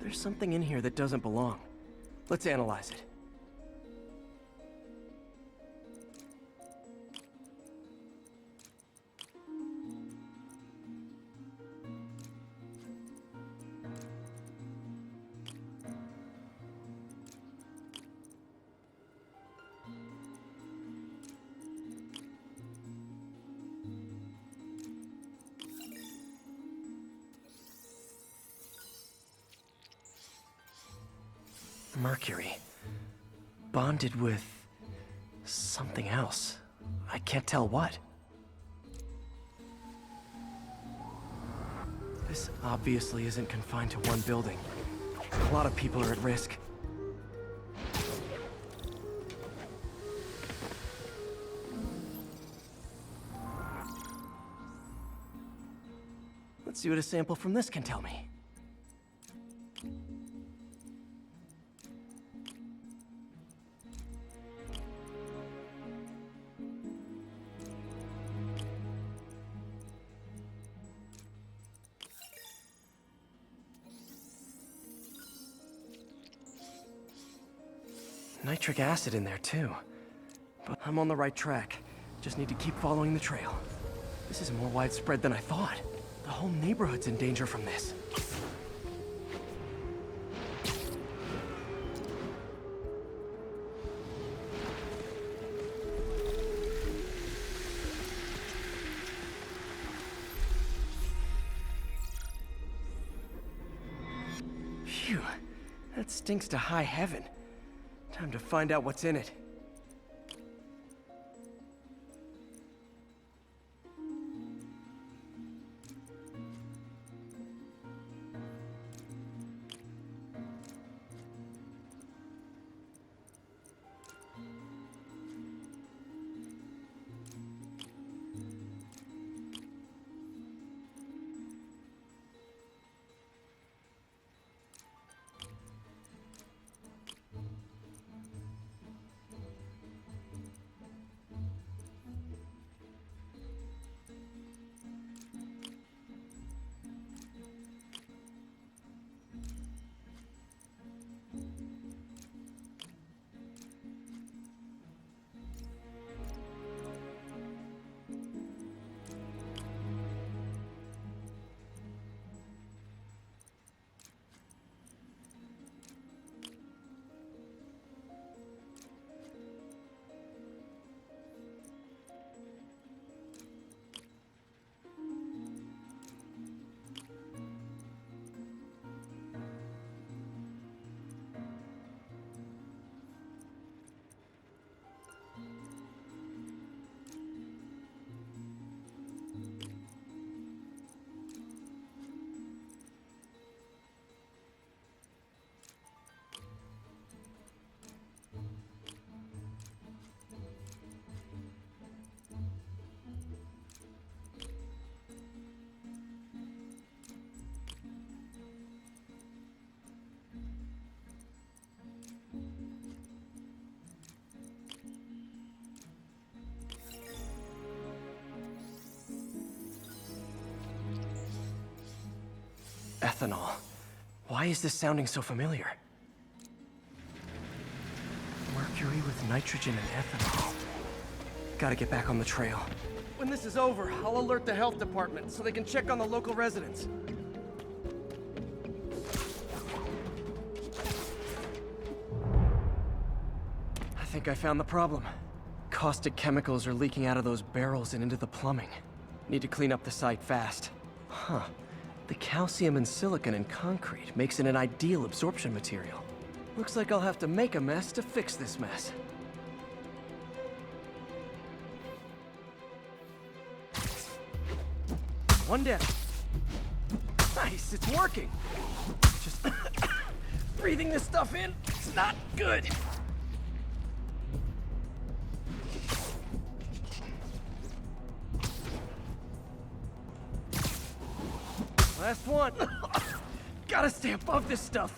There's something in here that doesn't belong. Let's analyze it. Mercury. Bonded with something else. I can't tell what. This obviously isn't confined to one building. A lot of people are at risk. Let's see what a sample from this can tell me. Nitric acid in there too. But I'm on the right track. Just need to keep following the trail. This is more widespread than I thought. The whole neighborhood's in danger from this. Phew, that stinks to high heaven. Time to find out what's in it. Ethanol. Why is this sounding so familiar? Mercury with nitrogen and ethanol. Gotta get back on the trail. When this is over, I'll alert the health department so they can check on the local residents. I think I found the problem. Caustic chemicals are leaking out of those barrels and into the plumbing. Need to clean up the site fast. Huh. The calcium and silicon in concrete makes it an ideal absorption material. Looks like I'll have to make a mess to fix this mess. One down. Nice, it's working. Just breathing this stuff in, it's not good. Last one. Gotta stay above this stuff.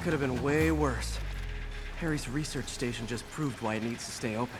could have been way worse. Harry's research station just proved why it needs to stay open.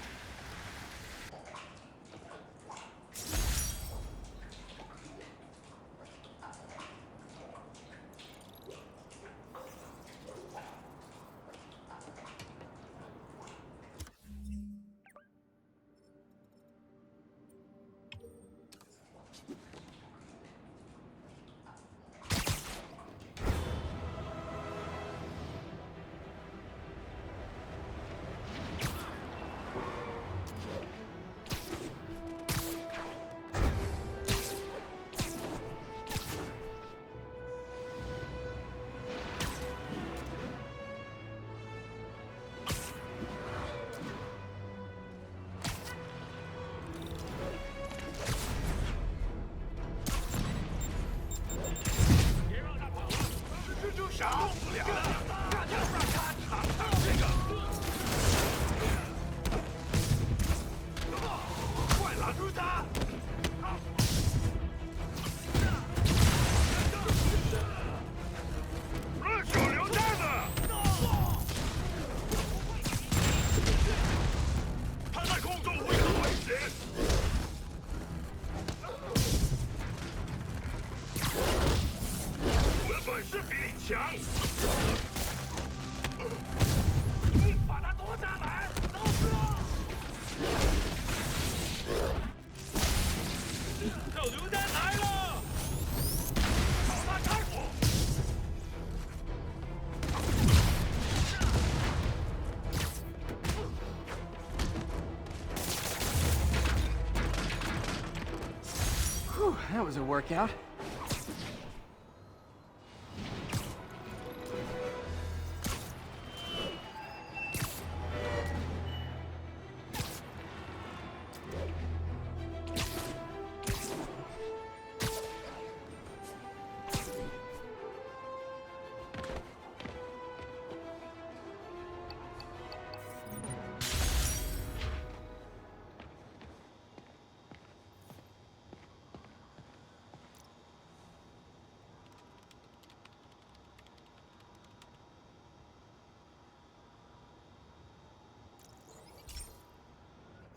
Whew, that was a workout.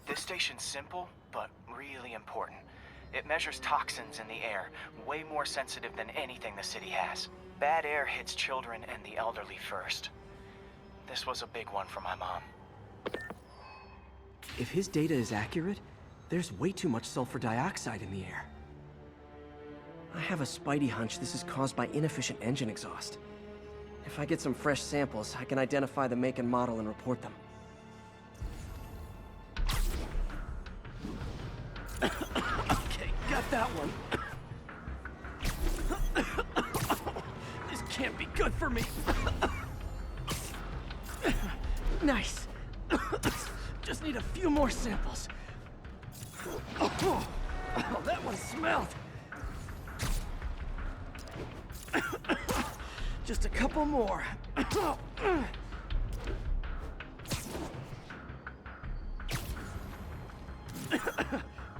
This station's simple, but really important. It measures toxins in the air, way more sensitive than anything the city has. Bad air hits children and the elderly first. This was a big one for my mom. If his data is accurate, there's way too much sulfur dioxide in the air. I have a spidey hunch this is caused by inefficient engine exhaust. If I get some fresh samples, I can identify the make and model and report them. Okay, got that one. This can't be good for me. Nice. Just need a few more samples. Oh, that one smelled. Just a couple more.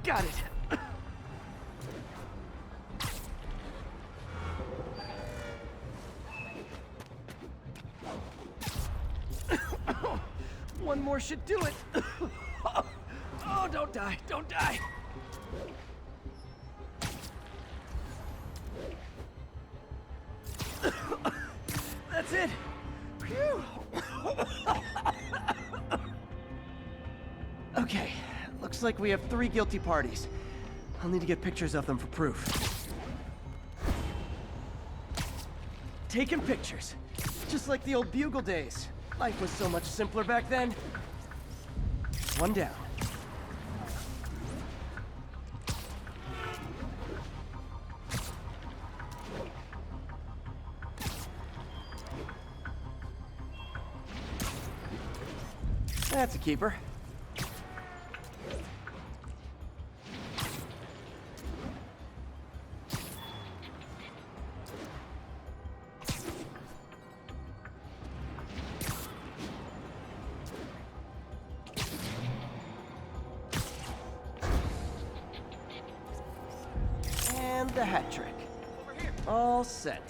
Got it. One more should do it. Oh, don't die, don't die. That's it. Phew. Okay, looks like we have 3 guilty parties. I'll need to get pictures of them for proof. Taking pictures. Just like the old Bugle days. Life was so much simpler back then. One down. That's a keeper. And the hat trick. All set.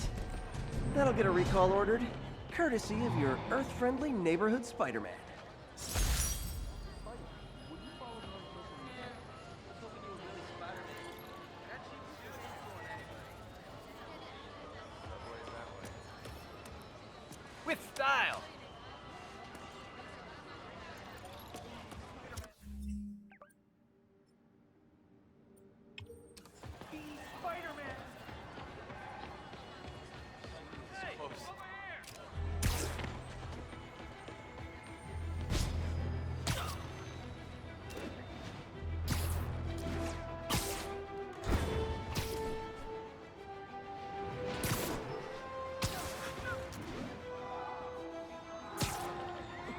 That'll get a recall ordered. Courtesy of your Earth-friendly neighborhood Spider-Man. With style!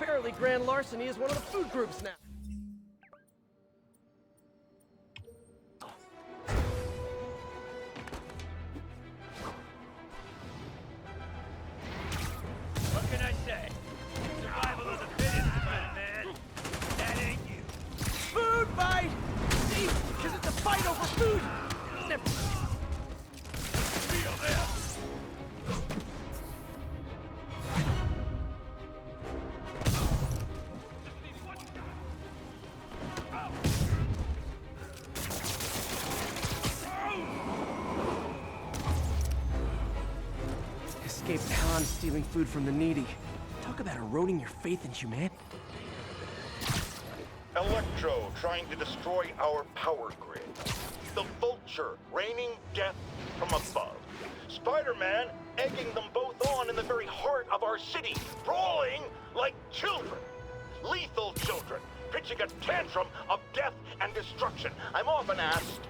Apparently grand larceny is one of the food groups now. What can I say? Survival of the fittest, man. That ain't you. Food fight! See? Because it's a fight over food! Feel this! Escaped Khan stealing food from the needy. Talk about eroding your faith in humanity. Electro trying to destroy our power grid. The Vulture raining death from above. Spider-Man egging them both on in the very heart of our city, brawling like children. Lethal children, pitching a tantrum of death and destruction. I'm often asked,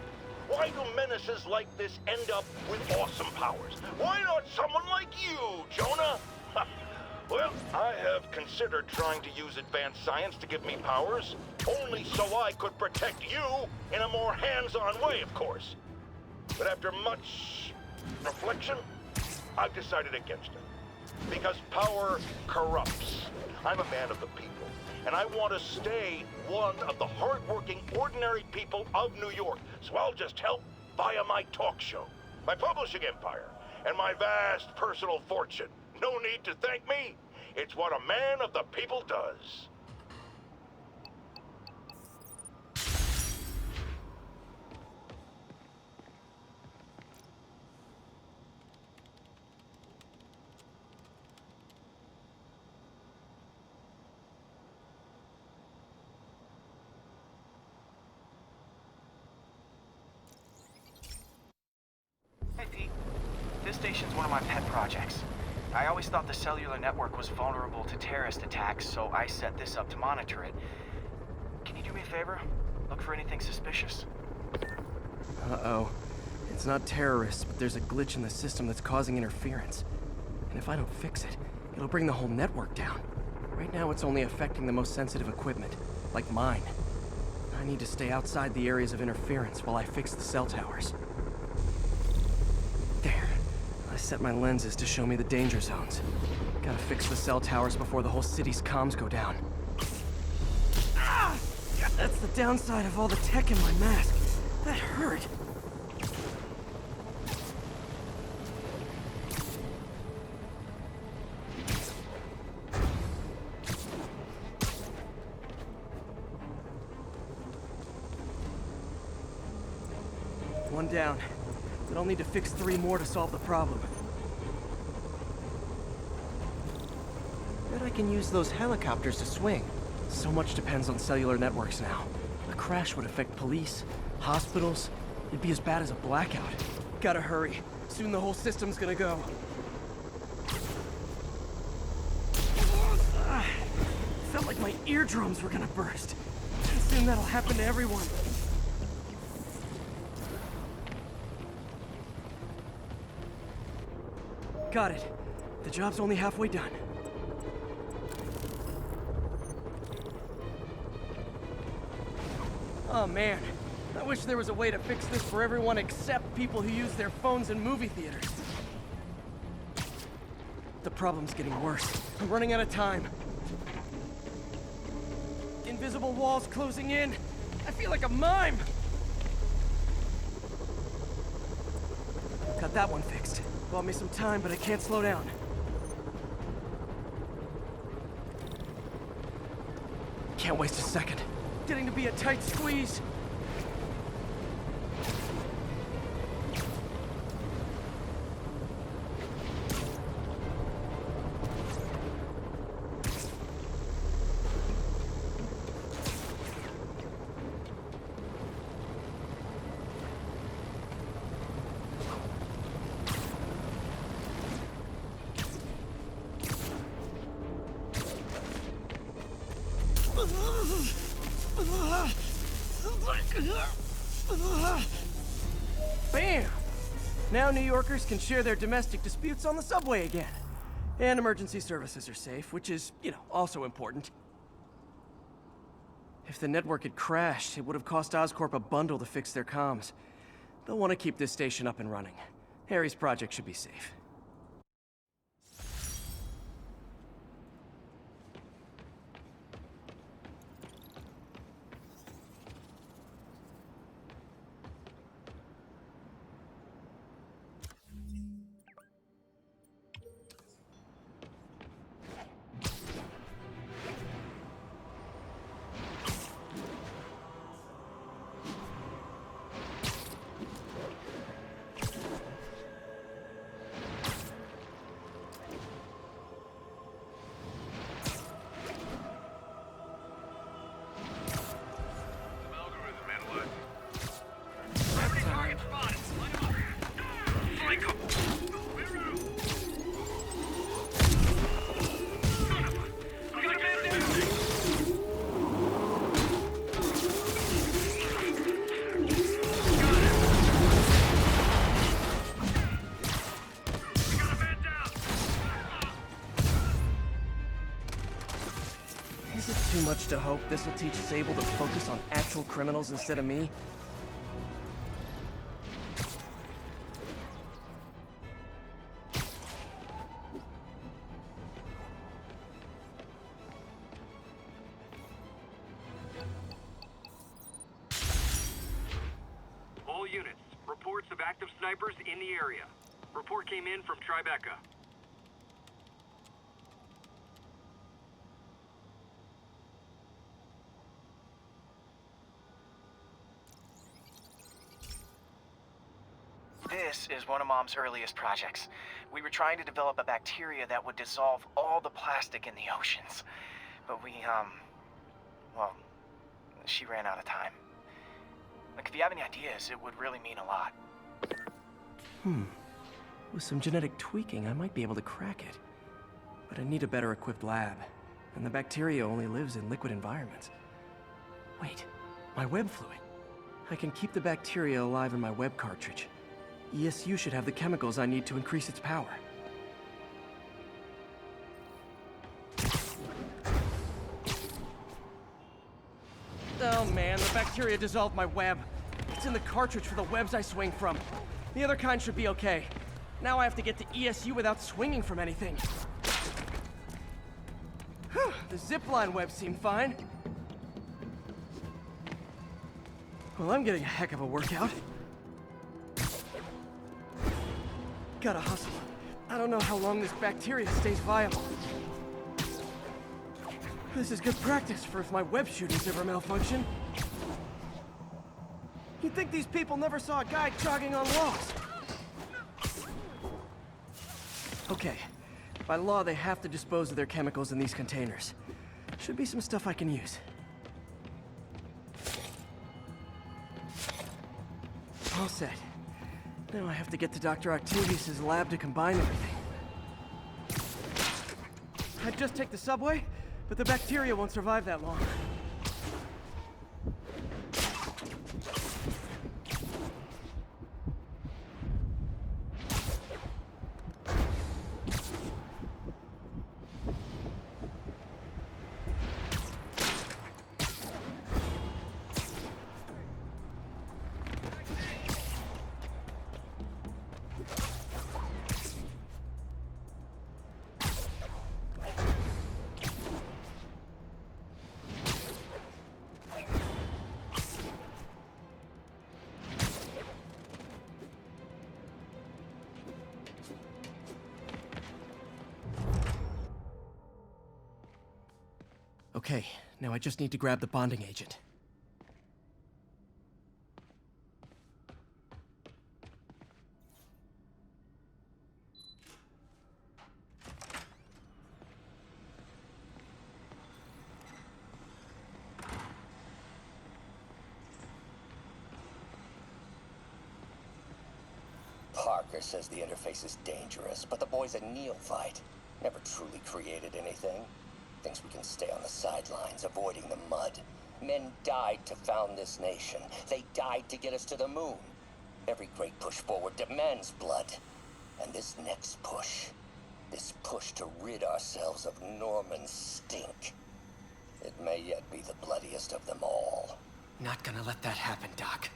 why do menaces like this end up with awesome powers? Why not someone like you, Jonah? Well, I have considered trying to use advanced science to give me powers, only so I could protect you in a more hands-on way, of course. But after much reflection, I've decided against it. Because power corrupts. I'm a man of the people, and I want to stay one of the hard-working, ordinary people of New York, so I'll just help via my talk show, my publishing empire, and my vast personal fortune. No need to thank me. It's what a man of the people does. Hey, Pete. This station's one of my pet projects. I always thought the cellular network was vulnerable to terrorist attacks, so I set this up to monitor it. Can you do me a favor? Look for anything suspicious. Uh-oh. It's not terrorists, but there's a glitch in the system that's causing interference. And if I don't fix it, it'll bring the whole network down. Right now, it's only affecting the most sensitive equipment, like mine. I need to stay outside the areas of interference while I fix the cell towers. There. I set my lenses to show me the danger zones. Gotta fix the cell towers before the whole city's comms go down. Ah! That's the downside of all the tech in my mask. That hurt. One down. But I'll need to fix 3 more to solve the problem. Bet I can use those helicopters to swing. So much depends on cellular networks now. A crash would affect police, hospitals. It'd be as bad as a blackout. Gotta hurry. Soon the whole system's gonna go. Felt like my eardrums were gonna burst. And soon that'll happen to everyone. Got it. The job's only halfway done. Oh man, I wish there was a way to fix this for everyone except people who use their phones in movie theaters. The problem's getting worse. I'm running out of time. Invisible walls closing in. I feel like a mime. Got that one fixed. Bought me some time, but I can't slow down. can't waste a second. Getting to be a tight squeeze. Bam! Now New Yorkers can share their domestic disputes on the subway again. And emergency services are safe, which is, also important. If the network had crashed, it would have cost Oscorp a bundle to fix their comms. They'll want to keep this station up and running. Harry's project should be safe. Is it too much to hope this will teach Sable to focus on actual criminals instead of me? All units, reports of active snipers in the area. Report came in from Tribeca. This is one of Mom's earliest projects. We were trying to develop a bacteria that would dissolve all the plastic in the oceans. But well, she ran out of time. Like, if you have any ideas, it would really mean a lot. With some genetic tweaking, I might be able to crack it. But I need a better equipped lab. And the bacteria only lives in liquid environments. Wait, my web fluid. I can keep the bacteria alive in my web cartridge. ESU should have the chemicals I need to increase its power. Oh man, the bacteria dissolved my web. It's in the cartridge for the webs I swing from. The other kind should be okay. Now I have to get to ESU without swinging from anything. The zipline webs seem fine. Well, I'm getting a heck of a workout. Gotta hustle. I don't know how long this bacteria stays viable. This is good practice for if my web shootings ever malfunction. You'd think these people never saw a guy jogging on logs. Okay. By law, they have to dispose of their chemicals in these containers. Should be some stuff I can use. All set. Now I have to get to Dr. Octavius' lab to combine everything. I'd just take the subway, but the bacteria won't survive that long. Okay, Now I just need to grab the bonding agent. Parker says the interface is dangerous, but the boy's a neophyte. Never truly created anything. Thinks we can stay on the sidelines, avoiding the mud. Men died to found this nation. They died to get us to the moon. Every great push forward demands blood. And this next push, this push to rid ourselves of Norman's stink, it may yet be the bloodiest of them all. Not gonna let that happen, Doc.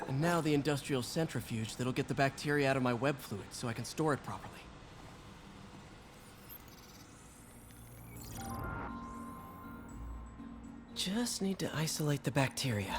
And now the industrial centrifuge that'll get the bacteria out of my web fluid so I can store it properly. Just need to isolate the bacteria.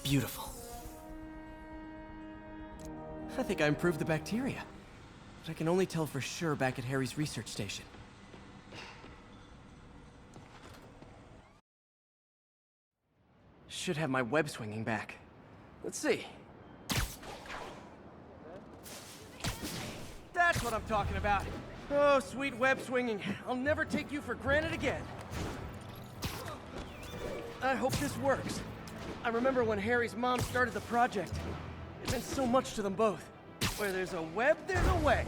Beautiful. I think I improved the bacteria. But I can only tell for sure back at Harry's research station. Should have my web swinging back. Let's see. That's what I'm talking about. Oh, sweet web swinging. I'll never take you for granted again. I hope this works. I remember when Harry's mom started the project. It meant so much to them both. Where there's a web, there's a way.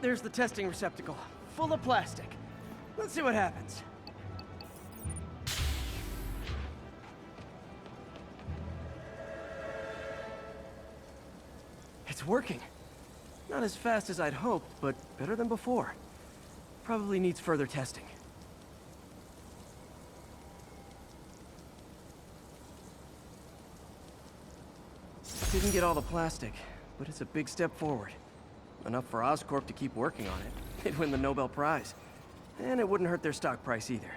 There's the testing receptacle, full of plastic. Let's see what happens. It's working. Not as fast as I'd hoped, but better than before. Probably needs further testing. Didn't get all the plastic, but it's a big step forward. Enough for Oscorp to keep working on it. They'd win the Nobel Prize. And it wouldn't hurt their stock price either.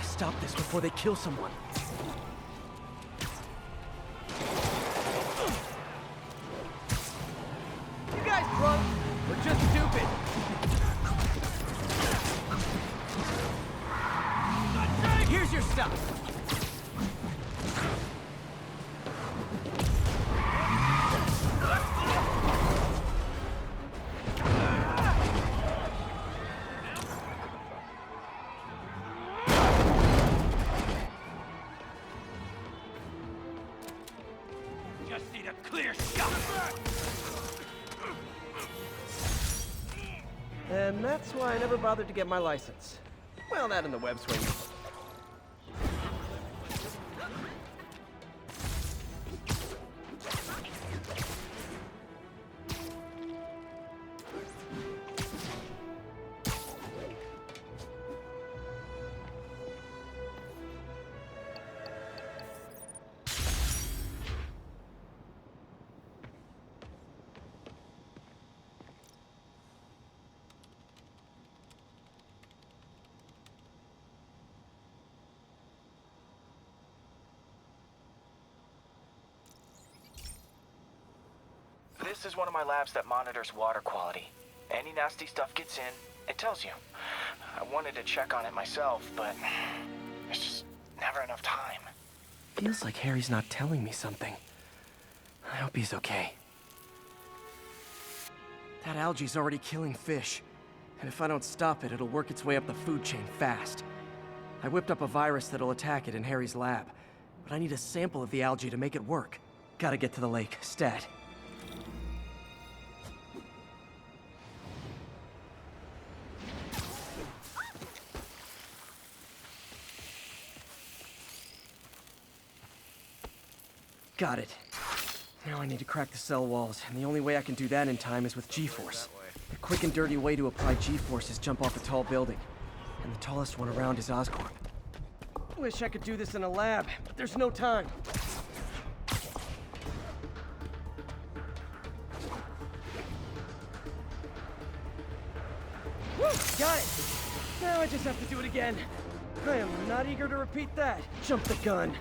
Stop this before they kill someone. You guys drunk or just stupid? Here's your stuff. That's why I never bothered to get my license. Well, that and the web swinging. This is one of my labs that monitors water quality. Any nasty stuff gets in, it tells you. I wanted to check on it myself, but there's just never enough time. Feels like Harry's not telling me something. I hope he's okay. That algae's already killing fish. And if I don't stop it, it'll work its way up the food chain fast. I whipped up a virus that'll attack it in Harry's lab. But I need a sample of the algae to make it work. Gotta get to the lake, stat. Got it. Now I need to crack the cell walls, and the only way I can do that in time is with G-force. The quick and dirty way to apply G-force is jump off a tall building. And the tallest one around is Oscorp. Wish I could do this in a lab, but there's no time. Woo! Got it! Now I just have to do it again. I am not eager to repeat that. Jump the gun.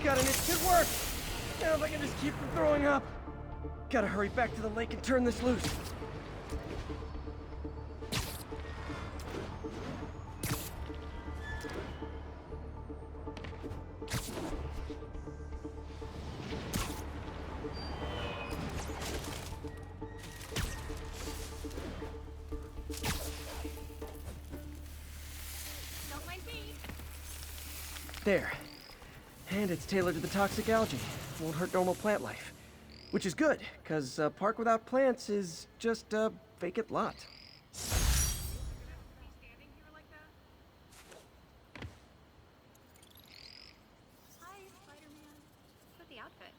Got it, it should work! Now if I can just keep from throwing up. Gotta hurry back to the lake and turn this loose. Don't mind me. There. And it's tailored to the toxic algae. Won't hurt normal plant life. Which is good, because a park without plants is just a vacant lot. Be standing here like that? Hi, Spider-Man. What's with the outfit?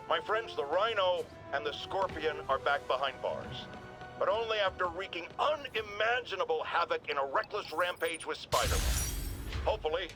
My friends, the Rhino and the Scorpion are back behind bars. But only after wreaking unimaginable havoc in a reckless rampage with Spider-Man. Hopefully.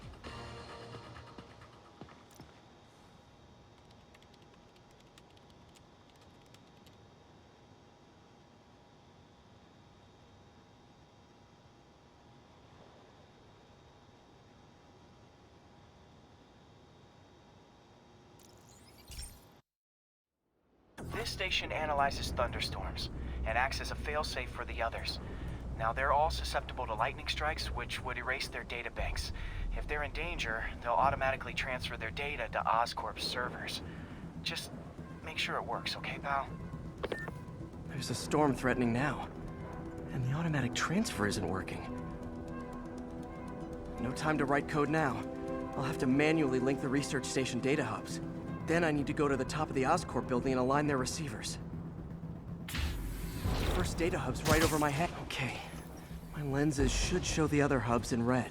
This station analyzes thunderstorms and acts as a failsafe for the others. Now, they're all susceptible to lightning strikes, which would erase their data banks. If they're in danger, they'll automatically transfer their data to Oscorp's servers. Just make sure it works, okay, pal? There's a storm threatening now. And the automatic transfer isn't working. No time to write code now. I'll have to manually link the research station data hubs. Then I need to go to the top of the Oscorp building and align their receivers. First data hub's right over my head. Okay. My lenses should show the other hubs in red.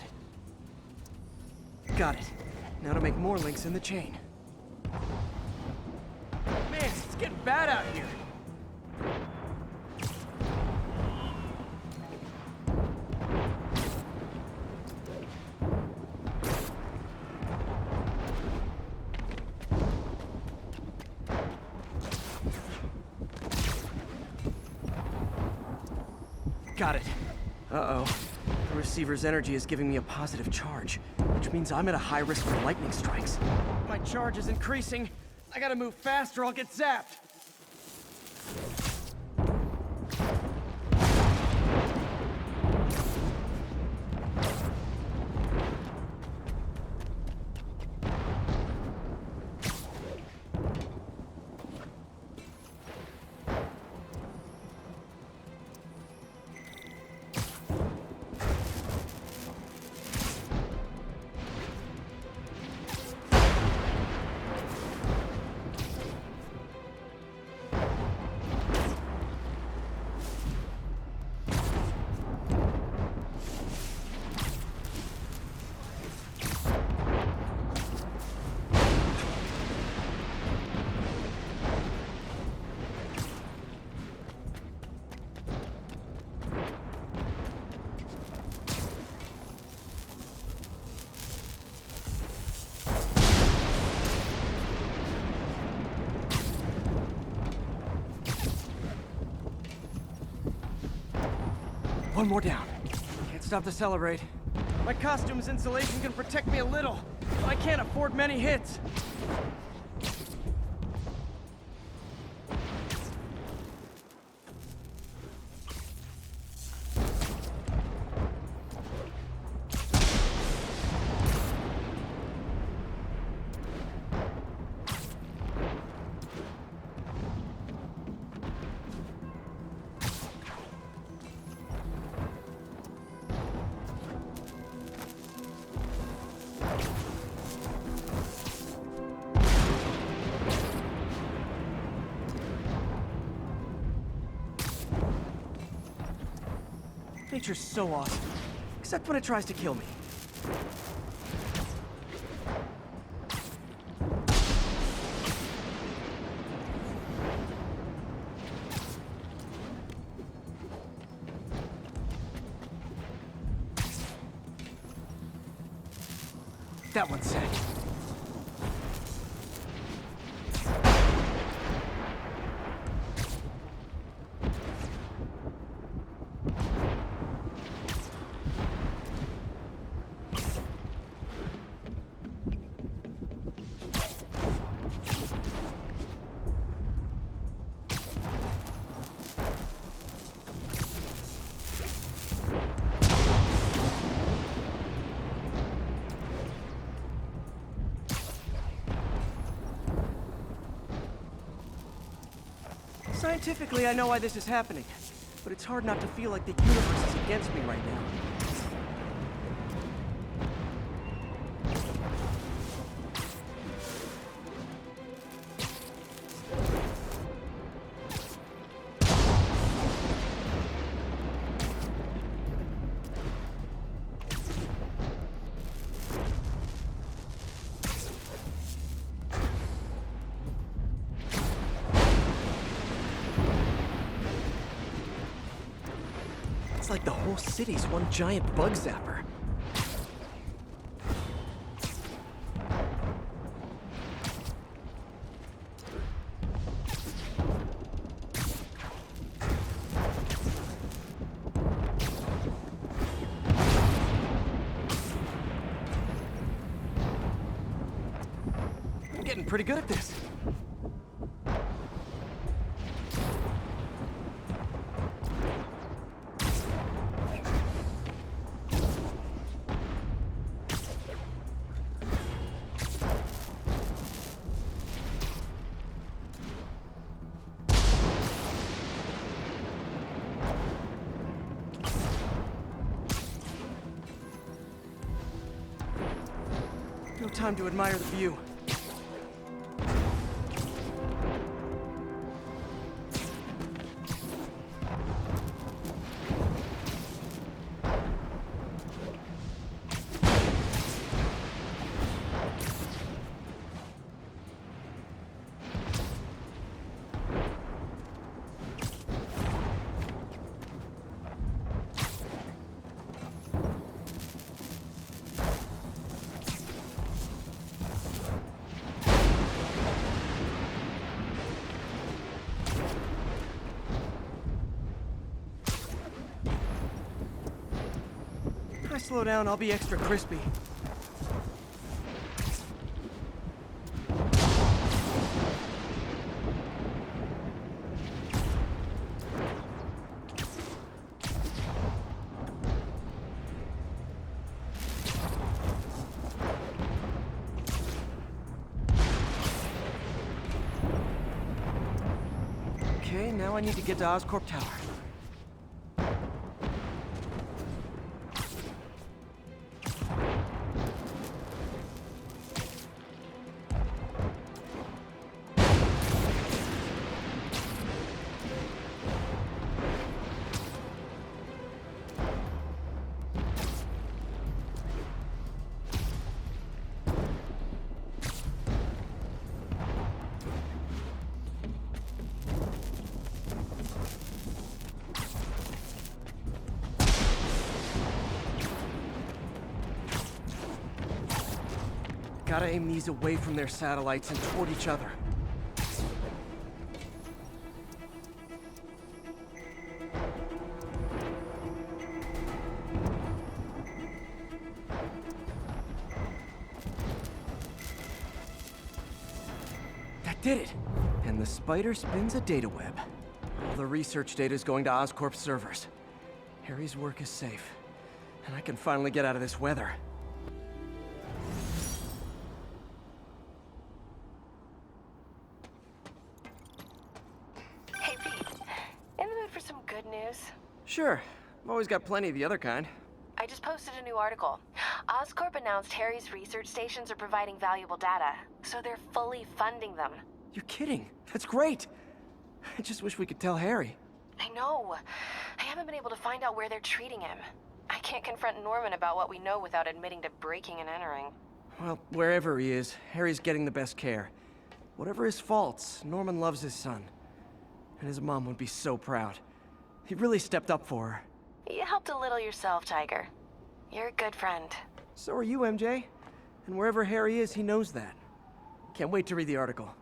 Got it. Now to make more links in the chain. Man, it's getting bad out here. Got it. Uh-oh. The receiver's energy is giving me a positive charge, which means I'm at a high risk for lightning strikes. My charge is increasing. I gotta move fast or I'll get zapped. One more down. Can't stop to celebrate. My costume's insulation can protect me a little, but I can't afford many hits. Nature's so awesome, except when it tries to kill me. That one's set. Scientifically, I know why this is happening, but it's hard not to feel like the universe is against me right now. It's like the whole city's one giant bug zapper. I'm getting pretty good at this. time to admire the view. If I slow down, I'll be extra crispy. Okay, now I need to get to Oscorp Tower. Gotta aim these away from their satellites and toward each other. That did it! And the spider spins a data web. All the research data is going to Oscorp's servers. Harry's work is safe, and I can finally get out of this weather. Hey, Pete. In the mood for some good news? Sure, I've always got plenty of the other kind. I just posted a new article. Oscorp announced Harry's research stations are providing valuable data, so they're fully funding them. You're kidding. That's great. I just wish we could tell Harry. I know. I haven't been able to find out where they're treating him. I can't confront Norman about what we know without admitting to breaking and entering. Well, wherever he is, Harry's getting the best care. Whatever his faults, Norman loves his son. And his mom would be so proud. He really stepped up for her. You helped a little yourself, Tiger. You're a good friend. So are you, MJ. And wherever Harry is, he knows that. Can't wait to read the article.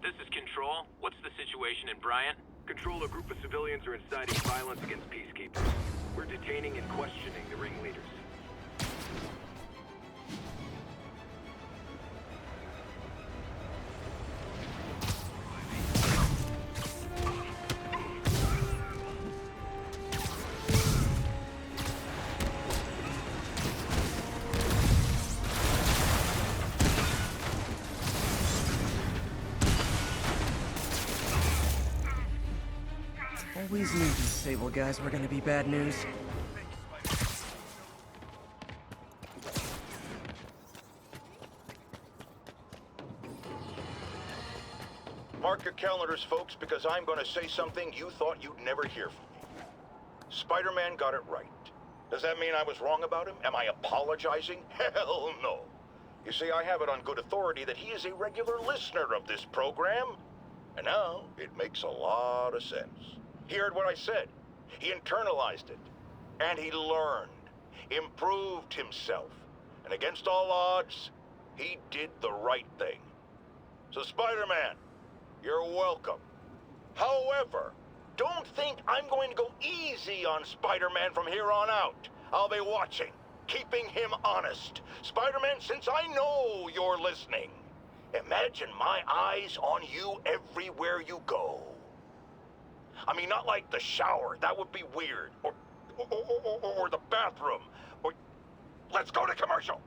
This is Control. What's the situation in Bryant? Control, a group of civilians are inciting violence against peacekeepers. We're detaining and questioning the ringleaders. Always knew these Sable guys were gonna be bad news. Mark your calendars, folks, because I'm going to say something you thought you'd never hear from me. Spider-Man got it right. Does that mean I was wrong about him? Am I apologizing? Hell no. You see, I have it on good authority that he is a regular listener of this program. And now, it makes a lot of sense. He heard what I said. He internalized it. And he learned. improved himself, and against all odds, he did the right thing. So Spider-Man, you're welcome. However, don't think I'm going to go easy on Spider-Man from here on out. I'll be watching, keeping him honest. Spider-Man, since I know you're listening, imagine my eyes on you everywhere you go. I mean, not like the shower, that would be weird, or the bathroom, or... Let's go to commercial!